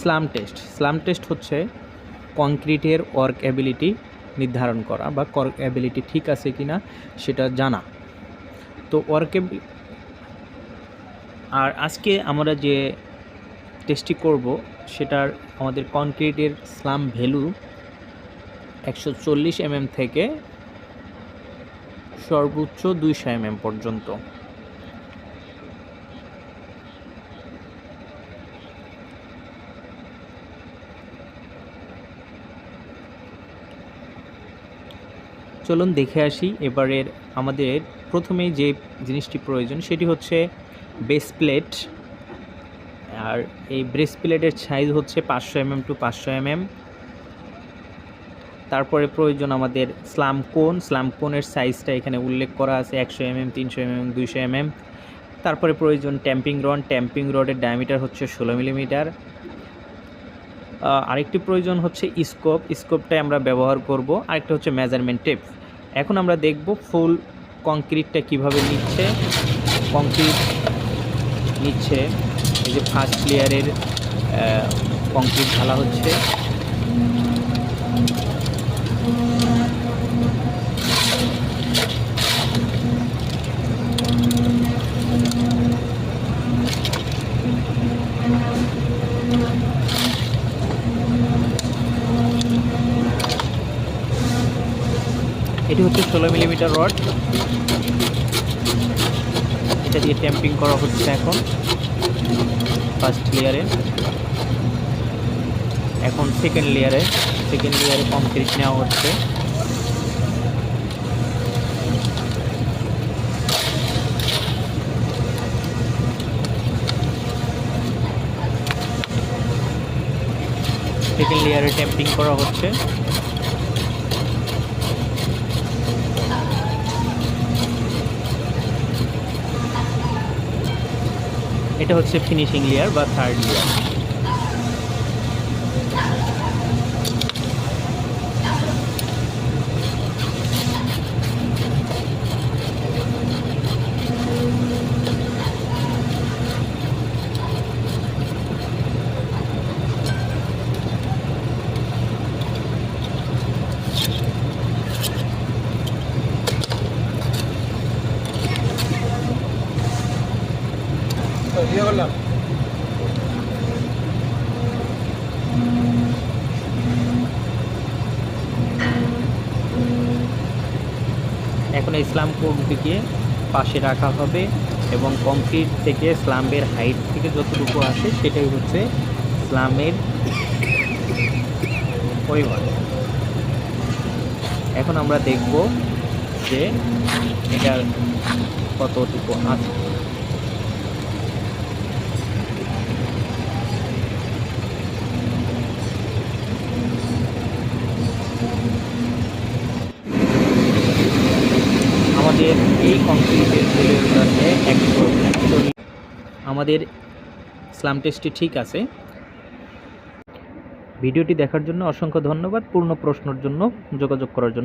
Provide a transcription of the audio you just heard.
Slam test হচ্ছে কংক্রিটের work ability নির্ধারণ করা বা ওয়ার্ক অ্যাবিলিটি ঠিক আছে কি না সেটা জানা। তো আর আজকে আমরা যে টেস্টটি করব সেটার আমাদের কংক্রিটের স্লাম ভ্যালু 140 mm থেকে সর্বোচ্চ 200 mm পর্যন্ত। চলুন দেখে আসি। এবারের আমাদের প্রথমেই যে জিনিসটি প্রয়োজন সেটি হচ্ছে বেস প্লেট। আর এই বেস প্লেটের সাইজ হচ্ছে 500 mm টু 500 mm। তারপরে প্রয়োজন আমাদের স্লাম কোনের সাইজটা এখানে উল্লেখ করা আছে 100 mm, 300 mm, 200 mm। তারপরে প্রয়োজন ট্যাম্পিং রডের ডায়ামিটার হচ্ছে 16 mm। আরেকটি প্রয়োজন হচ্ছে স্কোপটাই আমরা ব্যবহার করব। আরেকটা হচ্ছে মেজারমেন্ট টেপ। এখন আমরা দেখব ফুল কংক্রিটটা কিভাবে কংক্রিট নিচ্ছে। এই যে ফার্স্ট লেয়ারের কংক্রিট ঢালা হচ্ছে। এটি হচ্ছে 16 mm রড, এটা দিয়ে ট্যাম্পিং করা হচ্ছে এখন ফার্স্ট লেয়ারে। এখন সেকেন্ড লেয়ারে কংক্রিট নেওয়া হচ্ছে। সেকেন্ড লেয়ারে ট্যাম্পিং করা হচ্ছে। এটা হচ্ছে ফিনিশিং লেয়ার বা থার্ড লেয়ার। এখন এই স্লাম কোনটিকে পাশে রাখা হবে এবং কংক্রিট থেকে স্লামের হাইট থেকে যতটুকু আসে সেটাই হচ্ছে স্লামের পরিমাণ। এখন আমরা দেখব যে এটার কতটুকু আছে। আমাদের এই কংক্রিটের আছে 141। আমাদের স্লাম টেস্টটি ঠিক আছে। ভিডিওটি দেখার জন্য অসংখ্য ধন্যবাদ। পূর্ণ প্রশ্নের জন্য যোগাযোগ করার জন্য